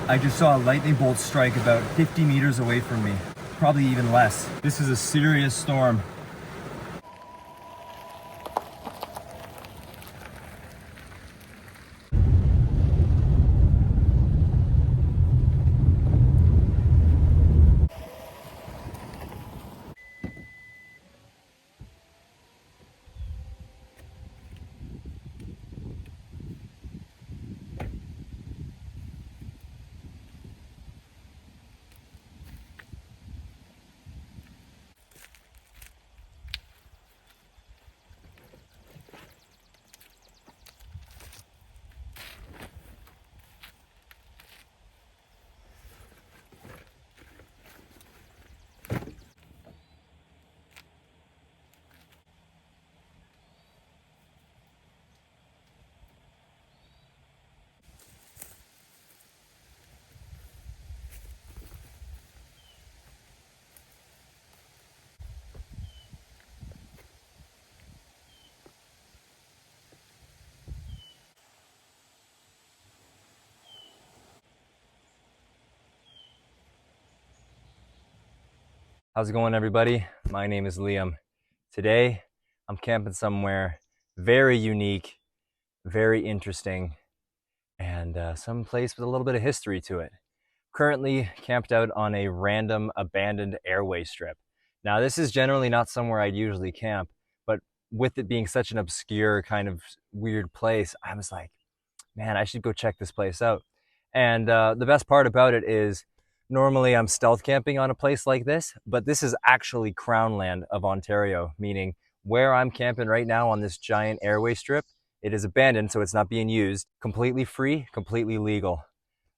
I just saw a lightning bolt strike about 50 meters away from me, probably even less. This is a serious storm. How's it going, everybody? My name is Liam. Today, I'm camping somewhere very unique, very interesting, and some place with a little bit of history to it. Currently camped out on a random abandoned airway strip. Now, this is generally not somewhere I'd usually camp, but with it being such an obscure kind of weird place, I was like, man, I should go check this place out. And the best part about it is normally I'm stealth camping on a place like this, but this is actually Crown land of Ontario, meaning where I'm camping right now on this giant airway strip, it is abandoned, so it's not being used, completely free, completely legal.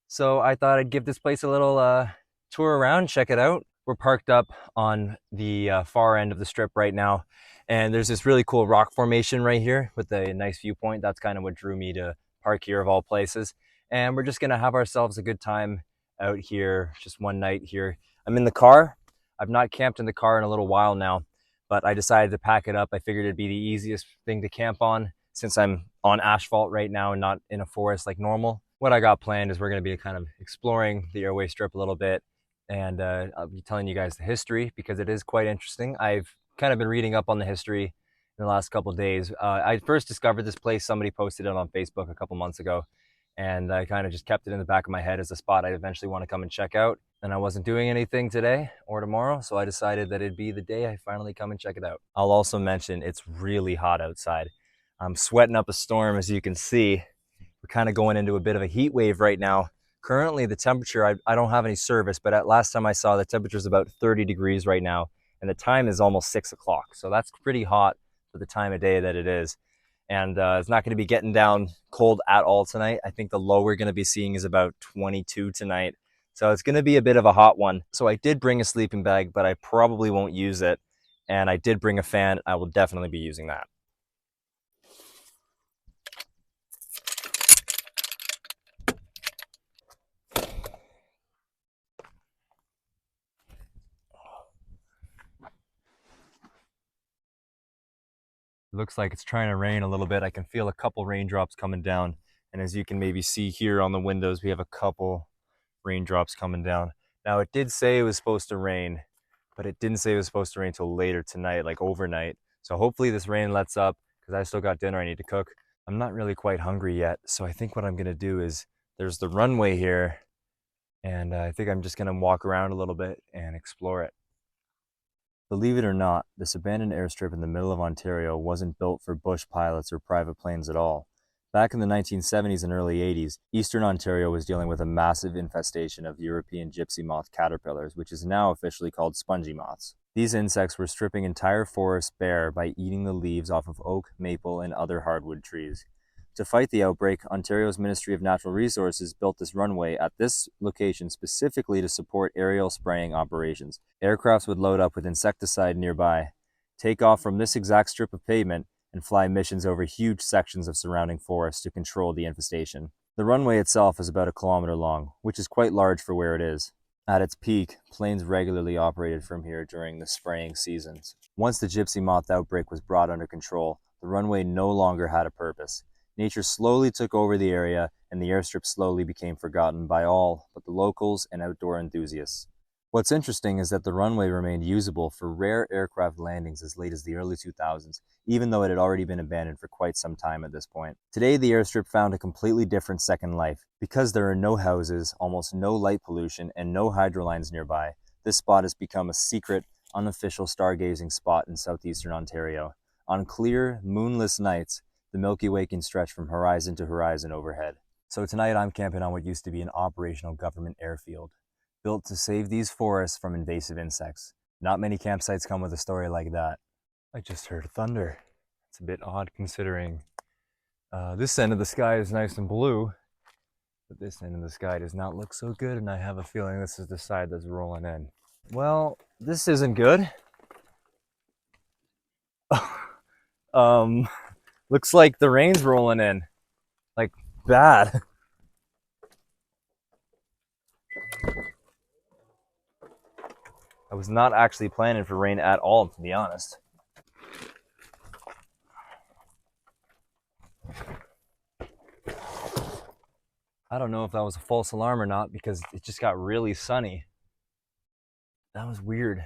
So I thought I'd give this place a little tour around, check it out. We're parked up on the far end of the strip right now, and there's this really cool rock formation right here with a nice viewpoint. That's kind of what drew me to park here of all places. And we're just gonna have ourselves a good time out here, just one night here. I'm in the car. I've not camped in the car in a little while now, but I decided to pack it up. I figured it'd be the easiest thing to camp on since I'm on asphalt right now and not in a forest like normal. What I got planned is we're gonna be kind of exploring the airway strip a little bit, and I'll be telling you guys the history because it is quite interesting. I've kind of been reading up on the history in the last couple of days. I first discovered this place, somebody posted it on Facebook a couple months ago, and I kind of just kept it in the back of my head as a spot I eventually want to come and check out. And I wasn't doing anything today or tomorrow, so I decided that it'd be the day I finally come and check it out. I'll also mention it's really hot outside. I'm sweating up a storm, as you can see. We're kind of going into a bit of a heat wave right now. Currently the temperature, I don't have any service, but at last time I saw, the temperature is about 30 degrees right now, and the time is almost 6 o'clock. So that's pretty hot for the time of day that it is. And it's not going to be getting down cold at all tonight. I think the low we're going to be seeing is about 22 tonight. So it's going to be a bit of a hot one. So I did bring a sleeping bag, but I probably won't use it. And I did bring a fan. I will definitely be using that. It looks like it's trying to rain a little bit. I can feel a couple raindrops coming down. And as you can maybe see here on the windows, we have a couple raindrops coming down. Now, it did say it was supposed to rain, but it didn't say it was supposed to rain till later tonight, like overnight. So hopefully this rain lets up because I still got dinner I need to cook. I'm not really quite hungry yet. So I think what I'm gonna do is, there's the runway here, and I think I'm just gonna walk around a little bit and explore it. Believe it or not, this abandoned airstrip in the middle of Ontario wasn't built for bush pilots or private planes at all. Back in the 1970s and early 80s, Eastern Ontario was dealing with a massive infestation of European gypsy moth caterpillars, which is now officially called spongy moths. These insects were stripping entire forests bare by eating the leaves off of oak, maple, and other hardwood trees. To fight the outbreak, Ontario's Ministry of Natural Resources built this runway at this location specifically to support aerial spraying operations. Aircrafts would load up with insecticide nearby, take off from this exact strip of pavement, and fly missions over huge sections of surrounding forests to control the infestation. The runway itself is about 1 kilometer long, which is quite large for where it is. At its peak, planes regularly operated from here during the spraying seasons. Once the gypsy moth outbreak was brought under control, the runway no longer had a purpose. Nature slowly took over the area, and the airstrip slowly became forgotten by all but the locals and outdoor enthusiasts. What's interesting is that the runway remained usable for rare aircraft landings as late as the early 2000s, even though it had already been abandoned for quite some time at this point. Today, the airstrip found a completely different second life. Because there are no houses, almost no light pollution, and no hydro lines nearby, this spot has become a secret, unofficial stargazing spot in southeastern Ontario. On clear, moonless nights, the Milky Way can stretch from horizon to horizon overhead. So tonight I'm camping on what used to be an operational government airfield, built to save these forests from invasive insects. Not many campsites come with a story like that. I just heard thunder. It's a bit odd considering this end of the sky is nice and blue, but this end of the sky does not look so good, and I have a feeling this is the side that's rolling in. Well, this isn't good. Looks like the rain's rolling in, like bad. I was not actually planning for rain at all, to be honest. I don't know if that was a false alarm or not because it just got really sunny. That was weird.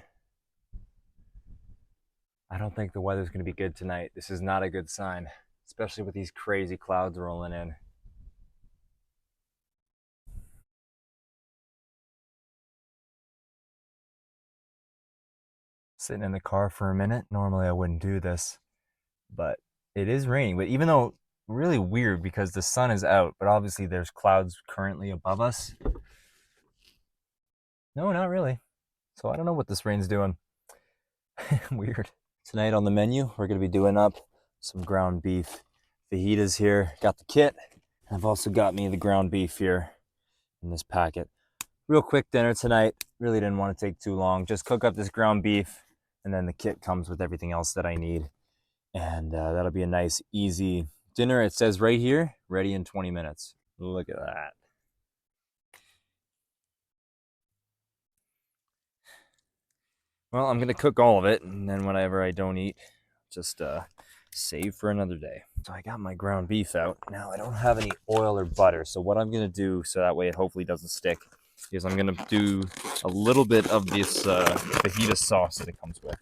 I don't think the weather's going to be good tonight. This is not a good sign, especially with these crazy clouds rolling in. Sitting in the car for a minute. Normally I wouldn't do this, but it is raining. But even though really weird because the sun is out, but obviously there's clouds currently above us. No, not really. So I don't know what this rain's doing. Weird. Tonight on the menu, we're going to be doing up some ground beef. Fajitas here. Got the kit. I've also got me the ground beef here in this packet. Real quick dinner tonight. Really didn't want to take too long. Just cook up this ground beef, and then the kit comes with everything else that I need. And that'll be a nice, easy dinner. It says right here, ready in 20 minutes. Look at that. Well, I'm going to cook all of it, and then whatever I don't eat, just save for another day. So I got my ground beef out. Now I don't have any oil or butter. So what I'm going to do, so that way it hopefully doesn't stick, is I'm going to do a little bit of this fajita sauce that it comes with.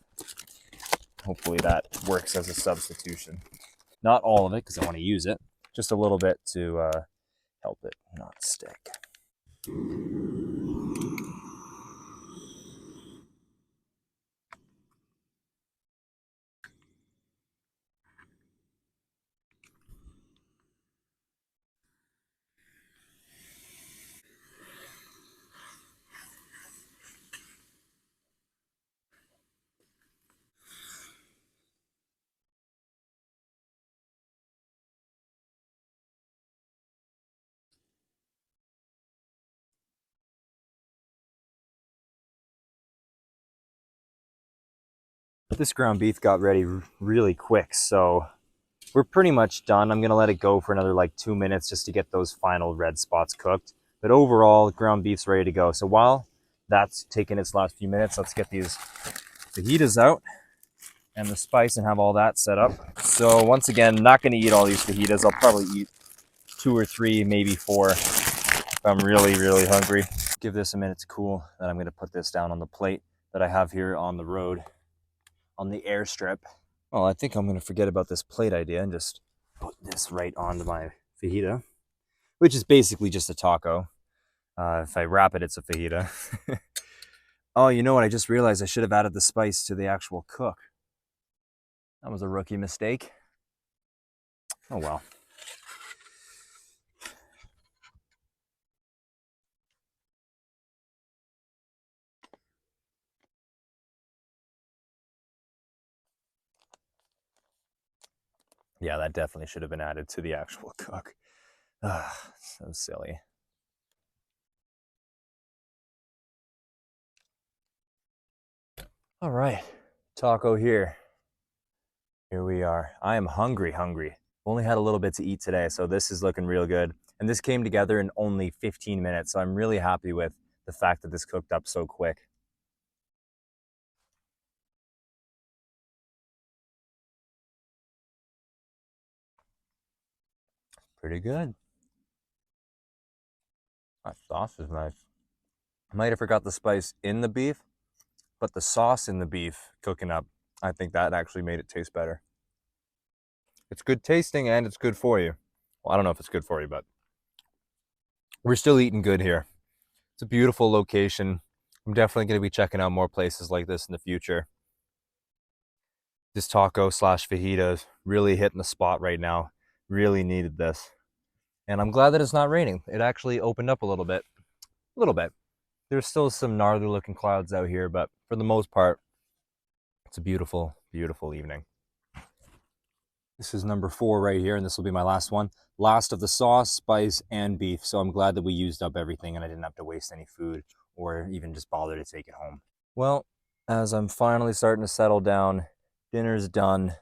Hopefully that works as a substitution. Not all of it, because I want to use it. Just a little bit to help it not stick. This ground beef got ready really quick, so we're pretty much done. I'm gonna let it go for another like 2 minutes just to get those final red spots cooked. But overall, ground beef's ready to go. So while that's taking its last few minutes, let's get these fajitas out and the spice and have all that set up. So once again, not gonna eat all these fajitas. I'll probably eat 2 or 3, maybe 4 if I'm really, really hungry. Give this a minute to cool. Then I'm gonna put this down on the plate that I have here on the road, on the airstrip. Well, I think I'm going to forget about this plate idea and just put this right onto my fajita, which is basically just a taco. If I wrap it, it's a fajita. Oh, you know what? I just realized I should have added the spice to the actual cook. That was a rookie mistake. Oh, well. Yeah, that definitely should have been added to the actual cook. So silly. All right, taco here. Here we are. I am hungry. Only had a little bit to eat today, so this is looking real good. And this came together in only 15 minutes, so I'm really happy with the fact that this cooked up so quick. Pretty good. That sauce is nice. I might have forgot the spice in the beef, but the sauce in the beef cooking up, I think that actually made it taste better. It's good tasting and it's good for you. Well, I don't know if it's good for you, but we're still eating good here. It's a beautiful location. I'm definitely going to be checking out more places like this in the future. This taco slash fajita is really hitting the spot right now. Really needed this. And I'm glad that it's not raining. It actually opened up a little bit. A little bit. There's still some gnarly looking clouds out here, but for the most part, it's a beautiful, beautiful evening. This is number 4 right here, and this will be my last one. Last of the sauce, spice, and beef. So I'm glad that we used up everything and I didn't have to waste any food or even just bother to take it home. Well, as I'm finally starting to settle down, dinner's done,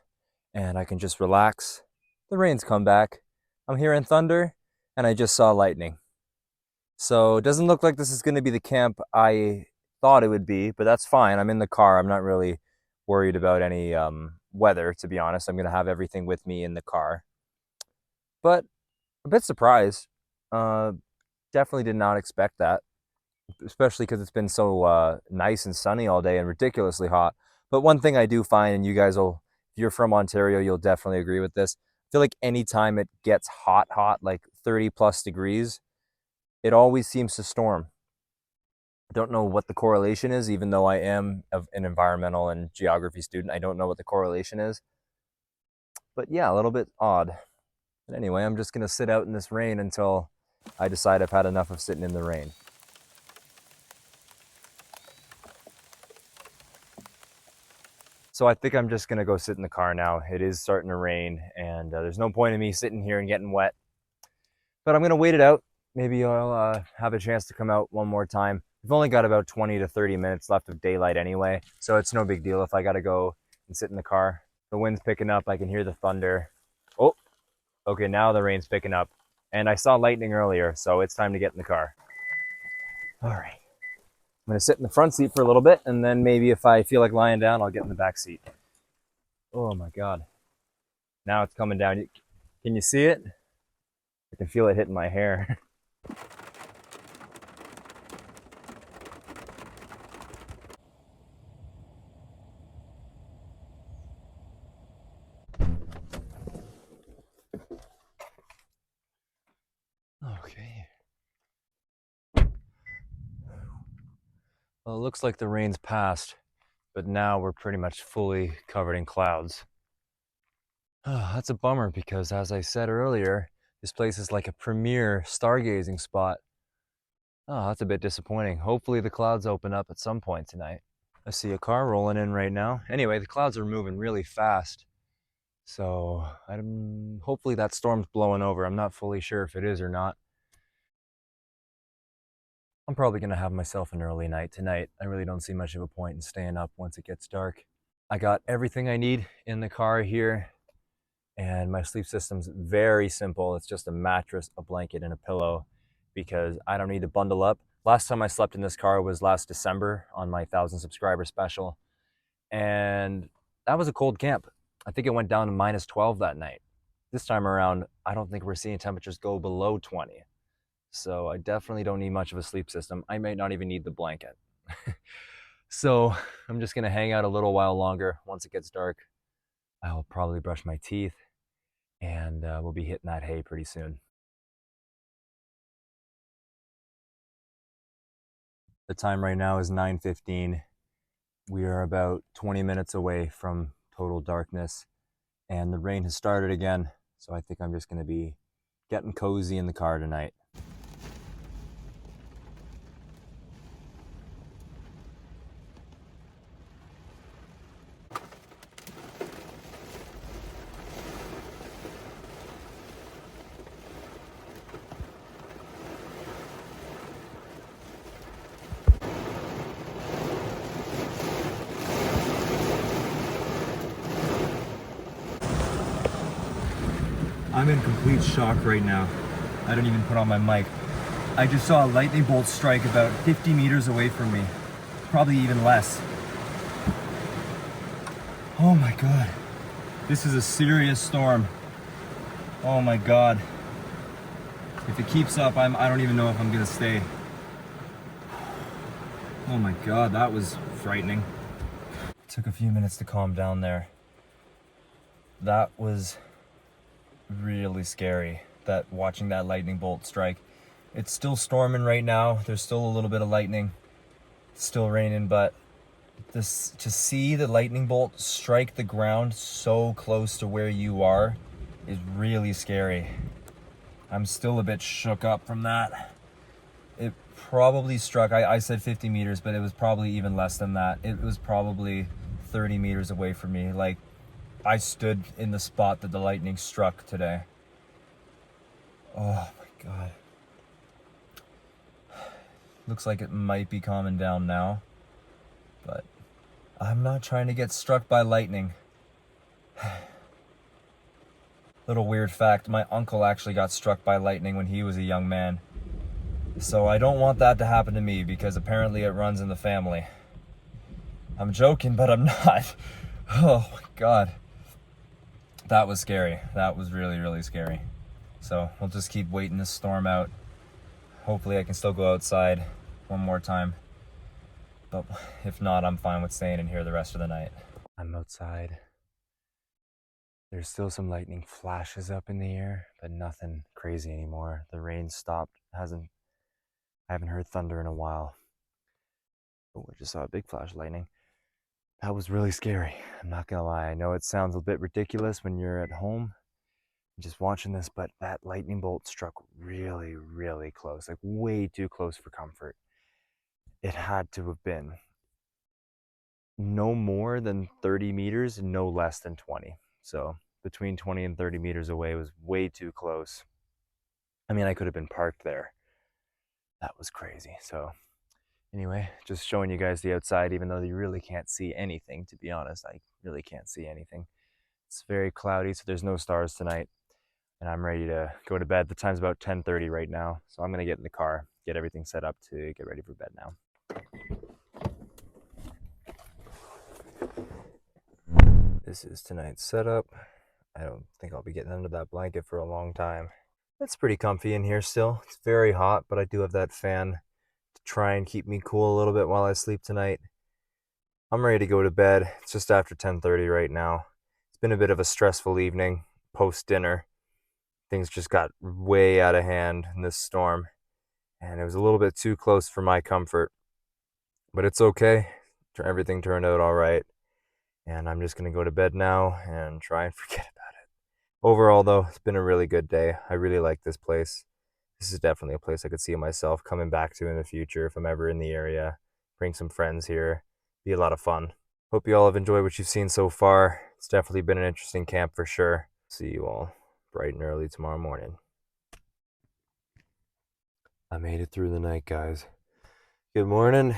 and I can just relax. The rain's come back. I'm hearing thunder, and I just saw lightning. So it doesn't look like this is going to be the camp I thought it would be, but that's fine. I'm in the car. I'm not really worried about any weather, to be honest. I'm going to have everything with me in the car. But a bit surprised. Definitely did not expect that, especially because it's been so nice and sunny all day and ridiculously hot. But one thing I do find, and you guys will, if you're from Ontario, you'll definitely agree with this. I feel like anytime it gets hot, like 30 plus degrees, it always seems to storm. I don't know what the correlation is, even though I am an environmental and geography student. I don't know what the correlation is. But yeah, a little bit odd. But anyway, I'm just going to sit out in this rain until I decide I've had enough of sitting in the rain. So I think I'm just going to go sit in the car now. It is starting to rain, and there's no point in me sitting here and getting wet. But I'm going to wait it out. Maybe I'll have a chance to come out one more time. We've only got about 20 to 30 minutes left of daylight anyway, so it's no big deal if I got to go and sit in the car. The wind's picking up. I can hear the thunder. Oh, okay, now the rain's picking up. And I saw lightning earlier, so it's time to get in the car. All right. I'm going to sit in the front seat for a little bit, and then maybe if I feel like lying down, I'll get in the back seat. Oh my God. Now it's coming down. Can you see it? I can feel it hitting my hair. Okay. Well, it looks like the rain's passed, but now we're pretty much fully covered in clouds. Oh, that's a bummer because, as I said earlier, this place is like a premier stargazing spot. Oh, that's a bit disappointing. Hopefully the clouds open up at some point tonight. I see a car rolling in right now. Anyway, the clouds are moving really fast. So hopefully that storm's blowing over. I'm not fully sure if it is or not. I'm probably going to have myself an early night tonight. I really don't see much of a point in staying up once it gets dark. I got everything I need in the car here, and my sleep system's very simple. It's just a mattress, a blanket, and a pillow because I don't need to bundle up. Last time I slept in this car was last December on my 1,000 subscriber special, and that was a cold camp. I think it went down to minus 12 that night. This time around, I don't think we're seeing temperatures go below 20. So I definitely don't need much of a sleep system. I may not even need the blanket. So I'm just gonna hang out a little while longer. Once it gets dark, I'll probably brush my teeth and we'll be hitting that hay pretty soon. The time right now is 9:15. We are about 20 minutes away from total darkness and the rain has started again. So I think I'm just gonna be getting cozy in the car tonight. I'm in complete shock right now. I don't even put on my mic. I just saw a lightning bolt strike about 50 meters away from me. Probably even less. Oh my God. This is a serious storm. Oh my God. If it keeps up, I don't even know if I'm gonna stay. Oh my God, that was frightening. Took a few minutes to calm down there. That was really scary, that watching that lightning bolt strike. It's still storming right now. There's still a little bit of lightning. It's still raining, but this, to see the lightning bolt strike the ground so close to where you are is really scary. I'm still a bit shook up from that. It probably struck, I said 50 meters, but it was probably even less than that. It was probably 30 meters away from me. Like, I stood in the spot that the lightning struck today. Oh my God. Looks like it might be calming down now, but I'm not trying to get struck by lightning. Little weird fact, my uncle actually got struck by lightning when he was a young man. So I don't want that to happen to me because apparently it runs in the family. I'm joking, but I'm not. Oh my God. That was scary. That was really, really scary. So we'll just keep waiting this storm out. Hopefully I can still go outside one more time. But if not, I'm fine with staying in here the rest of the night. I'm outside. There's still some lightning flashes up in the air, but nothing crazy anymore. The rain stopped. I haven't heard thunder in a while. Oh, I just saw a big flash of lightning. That was really scary. I'm not gonna lie. I know it sounds a bit ridiculous when you're at home just watching this, but that lightning bolt struck really, really close, like way too close for comfort. It had to have been no more than 30 meters and no less than 20. So between 20 and 30 meters away was way too close. I mean, I could have been parked there. That was crazy. So anyway, just showing you guys the outside, even though you really can't see anything, to be honest. I really can't see anything. It's very cloudy, so there's no stars tonight. And I'm ready to go to bed. The time's about 10:30 right now. So I'm gonna get in the car, get everything set up to get ready for bed now. This is tonight's setup. I don't think I'll be getting under that blanket for a long time. It's pretty comfy in here still. It's very hot, but I do have that fan to try and keep me cool a little bit while I sleep tonight. I'm ready to go to bed. It's just after 10:30 right now. It's been a bit of a stressful evening post dinner. Things just got way out of hand in this storm, and it was a little bit too close for my comfort. But it's okay. Everything turned out all right, and I'm just going to go to bed now and try and forget about it. Overall, though, it's been a really good day. I really like this place. This is definitely a place I could see myself coming back to in the future if I'm ever in the area. Bring some friends here. Be a lot of fun. Hope you all have enjoyed what you've seen so far. It's definitely been an interesting camp for sure. See you all bright and early tomorrow morning. I made it through the night, guys. Good morning.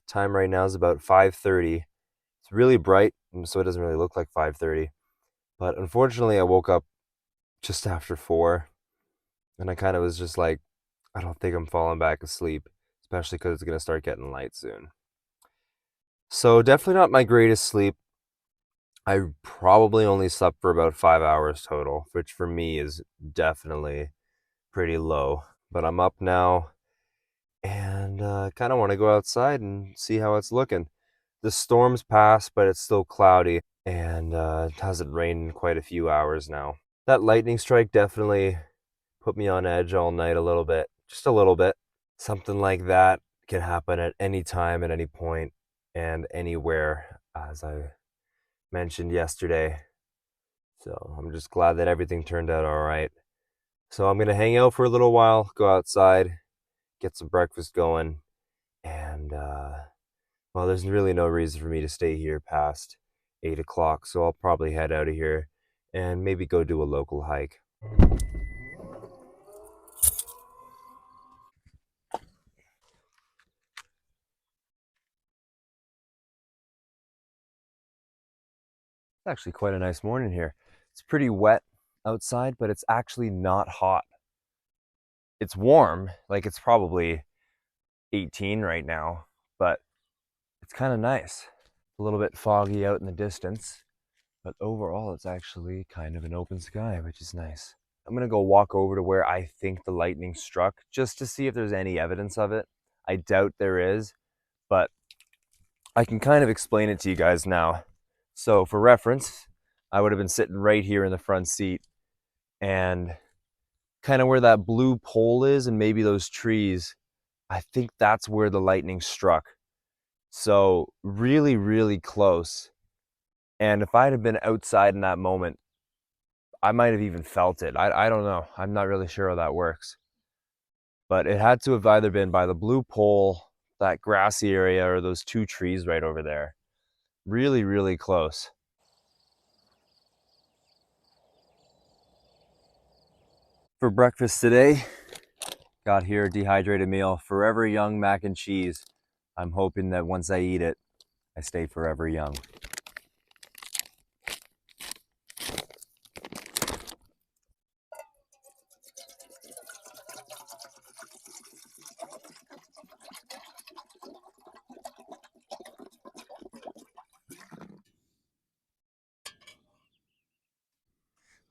Time right now is about 5:30. It's really bright, so it doesn't really look like 5:30. But unfortunately, I woke up just after 4, and I kind of was just like, I don't think I'm falling back asleep, especially because it's going to start getting light soon. So definitely not my greatest sleep. I probably only slept for about 5 hours total, which for me is definitely pretty low. But I'm up now and kind of want to go outside and see how it's looking. The storm's passed, but it's still cloudy and it hasn't rained in quite a few hours now. That lightning strike definitely put me on edge all night a little bit, just a little bit. Something like that can happen at any time, at any point, and anywhere, as I mentioned yesterday. So I'm just glad that everything turned out all right. So I'm going to hang out for a little while, go outside, get some breakfast going, and well, there's really no reason for me to stay here past 8 o'clock, so I'll probably head out of here and maybe go do a local hike. It's actually quite a nice morning here. It's pretty wet outside, but it's actually not hot. It's warm, like it's probably 18 right now, but it's kind of nice. A little bit foggy out in the distance, but overall it's actually kind of an open sky, which is nice. I'm gonna go walk over to where I think the lightning struck just to see if there's any evidence of it. I doubt there is, but I can kind of explain it to you guys now. So for reference, I would have been sitting right here in the front seat, and kind of where that blue pole is and maybe those trees, I think that's where the lightning struck. So really, really close. And if I'd have been outside in that moment, I might have even felt it. I don't know. I'm not really sure how that works. But it had to have either been by the blue pole, that grassy area, or those two trees right over there. Really, really close. For breakfast today, got here a dehydrated meal, Forever Young mac and cheese. I'm hoping that once I eat it, I stay forever young.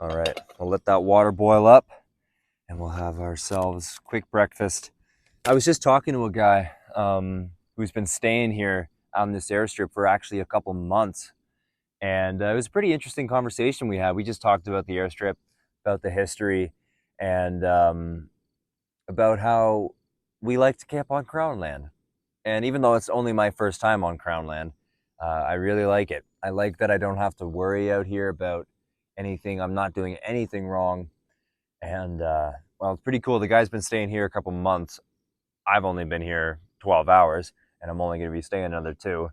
All right, we'll let that water boil up and we'll have ourselves a quick breakfast. I was just talking to a guy who's been staying here on this airstrip for actually a couple months. And it was a pretty interesting conversation we had. We just talked about the airstrip, about the history, and about how we like to camp on Crown land. And even though it's only my first time on Crown land, I really like it. I like that I don't have to worry out here about anything. I'm not doing anything wrong. And well, it's pretty cool. The guy's been staying here a couple months. I've only been here 12 hours, and I'm only going to be staying another 2.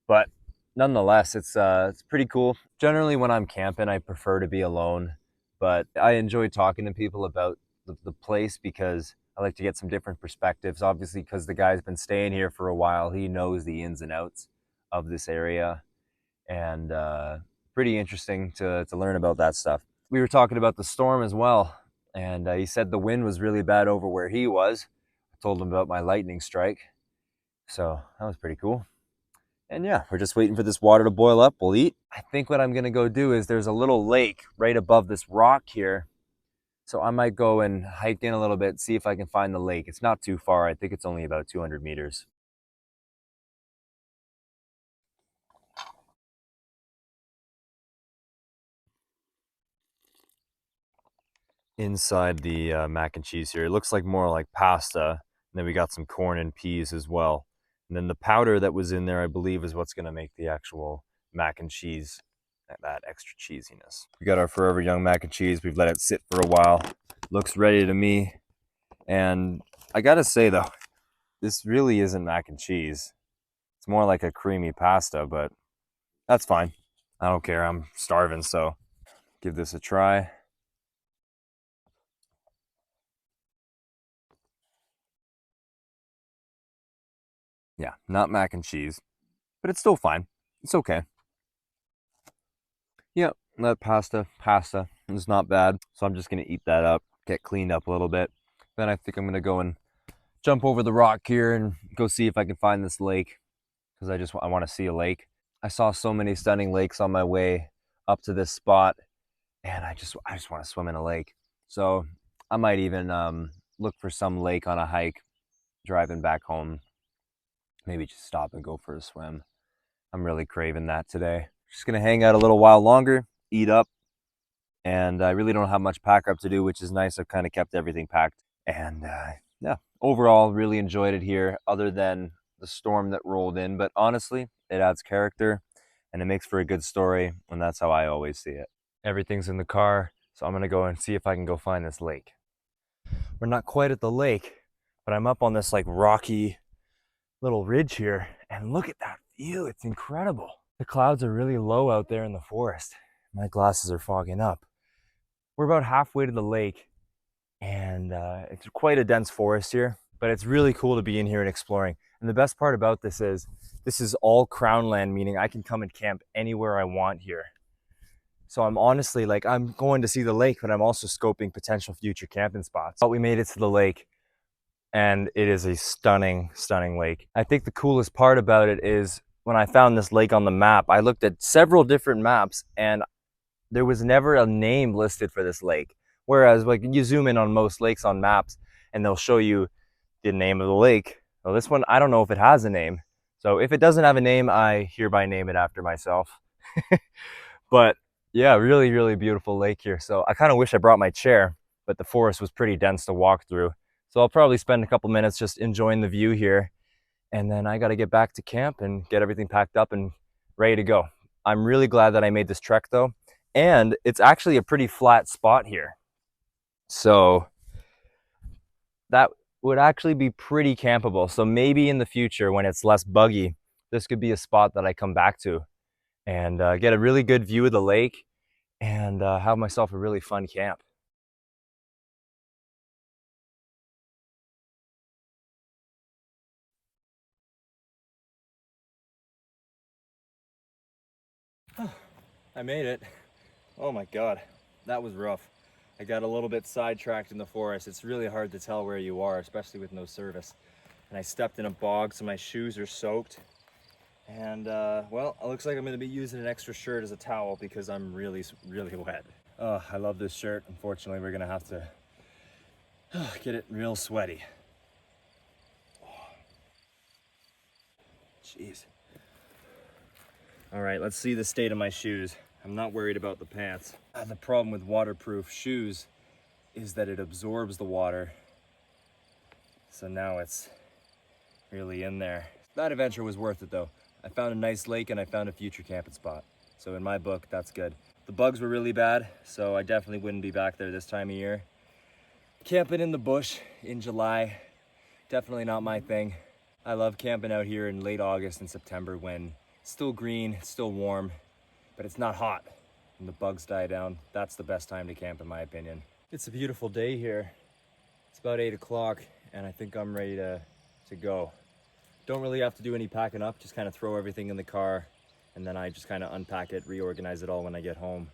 But nonetheless, it's pretty cool. Generally, when I'm camping, I prefer to be alone, but I enjoy talking to people about the place because I like to get some different perspectives. Obviously, because the guy's been staying here for a while, he knows the ins and outs of this area, and pretty interesting to learn about that stuff. We were talking about the storm as well, and he said the wind was really bad over where he was. I told him about my lightning strike, so that was pretty cool. And yeah, we're just waiting for this water to boil up. We'll eat. I think what I'm gonna go do is there's a little lake right above this rock here. So I might go and hike in a little bit, see if I can find the lake. It's not too far. I think it's only about 200 meters. Inside the mac and cheese here, it looks like more like pasta. And then we got some corn and peas as well. And then the powder that was in there, I believe, is what's gonna make the actual mac and cheese, that extra cheesiness. We got our Forever Young mac and cheese. We've let it sit for a while. Looks ready to me. And I gotta say though, this really isn't mac and cheese. It's more like a creamy pasta, but that's fine. I don't care. I'm starving, so give this a try. Yeah, not mac and cheese, but it's still fine. It's okay. Yeah, that pasta is not bad. So I'm just gonna eat that up, get cleaned up a little bit. Then I think I'm gonna go and jump over the rock here and go see if I can find this lake, because I want to see a lake. I saw so many stunning lakes on my way up to this spot, and I just want to swim in a lake. So I might even look for some lake on a hike, driving back home. Maybe just stop and go for a swim. I'm really craving that today. Just gonna hang out a little while longer, eat up, and I really don't have much pack up to do, which is nice. I've kind of kept everything packed, and yeah, overall really enjoyed it here, other than the storm that rolled in. But honestly, it adds character and it makes for a good story, and that's how I always see it. Everything's in the car, so I'm gonna go and see if I can go find this lake. We're not quite at the lake, but I'm up on this like rocky little ridge here, and look at that view. It's incredible. The clouds are really low out there in the forest. My glasses are fogging up. We're about halfway to the lake, and it's quite a dense forest here, but it's really cool to be in here and exploring. And the best part about this is all crown land, meaning I can come and camp anywhere I want here. So I'm honestly like, I'm going to see the lake, but I'm also scoping potential future camping spots. But we made it to the lake, and it is a stunning, stunning lake. I think the coolest part about it is when I found this lake on the map, I looked at several different maps and there was never a name listed for this lake, Whereas like you zoom in on most lakes on maps and they'll show you the name of the lake. Well, this one, I don't know if it has a name. So if it doesn't have a name, I hereby name it after myself. But yeah, really, really beautiful lake here. So I kind of wish I brought my chair, but the forest was pretty dense to walk through. So I'll probably spend a couple minutes just enjoying the view here. And then I got to get back to camp and get everything packed up and ready to go. I'm really glad that I made this trek though. And it's actually a pretty flat spot here. So that would actually be pretty campable. So maybe in the future when it's less buggy, this could be a spot that I come back to and get a really good view of the lake and have myself a really fun camp. I made it. Oh my God, that was rough. I got a little bit sidetracked in the forest. It's really hard to tell where you are, especially with no service. And I stepped in a bog, so my shoes are soaked. And well, it looks like I'm gonna be using an extra shirt as a towel because I'm really, really wet. Oh, I love this shirt. Unfortunately, we're gonna have to get it real sweaty. Jeez. All right, let's see the state of my shoes. I'm not worried about the pants. The problem with waterproof shoes is that it absorbs the water. So now it's really in there. That adventure was worth it though. I found a nice lake and I found a future camping spot. So in my book, that's good. The bugs were really bad, so I definitely wouldn't be back there this time of year. Camping in the bush in July, definitely not my thing. I love camping out here in late August and September when it's still green, it's still warm, but it's not hot and the bugs die down. That's the best time to camp in my opinion. It's a beautiful day here. It's about 8 o'clock and I think I'm ready to go. Don't really have to do any packing up, just kind of throw everything in the car and then I just kind of unpack it, reorganize it all when I get home.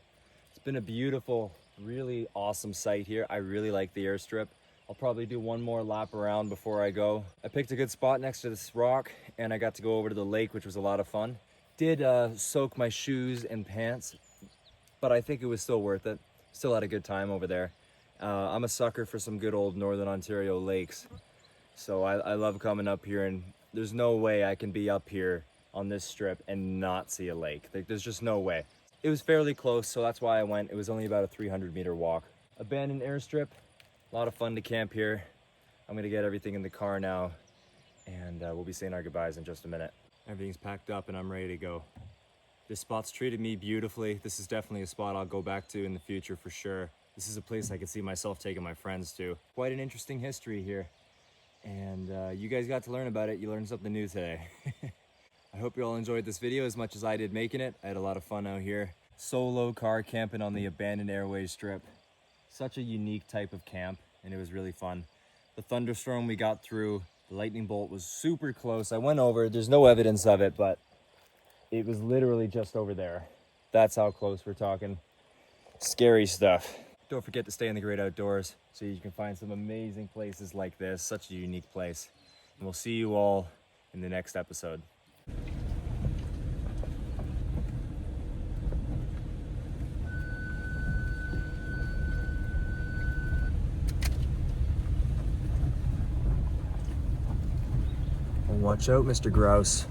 It's been a beautiful, really awesome site here. I really like the airstrip. I'll probably do one more lap around before I go. I picked a good spot next to this rock and I got to go over to the lake, which was a lot of fun. Did soak my shoes and pants, but I think it was still worth it. Still had a good time over there. I'm a sucker for some good old Northern Ontario lakes. So I love coming up here and there's no way I can be up here on this strip and not see a lake. There's just no way. It was fairly close, so that's why I went. It was only about a 300-meter walk. Abandoned airstrip, a lot of fun to camp here. I'm gonna get everything in the car now and we'll be saying our goodbyes in just a minute. Everything's packed up and I'm ready to go. This spot's treated me beautifully. This is definitely a spot I'll go back to in the future for sure. This is a place I could see myself taking my friends to. Quite an interesting history here. And you guys got to learn about it. You learned something new today. I hope you all enjoyed this video as much as I did making it. I had a lot of fun out here. Solo car camping on the abandoned airway strip. Such a unique type of camp and it was really fun. The thunderstorm we got through, the lightning bolt was super close. I went over, there's no evidence of it, but it was literally just over there. That's how close we're talking. Scary stuff. Don't forget to stay in the great outdoors so you can find some amazing places like this. Such a unique place. And we'll see you all in the next episode. Watch out, Mr. Grouse.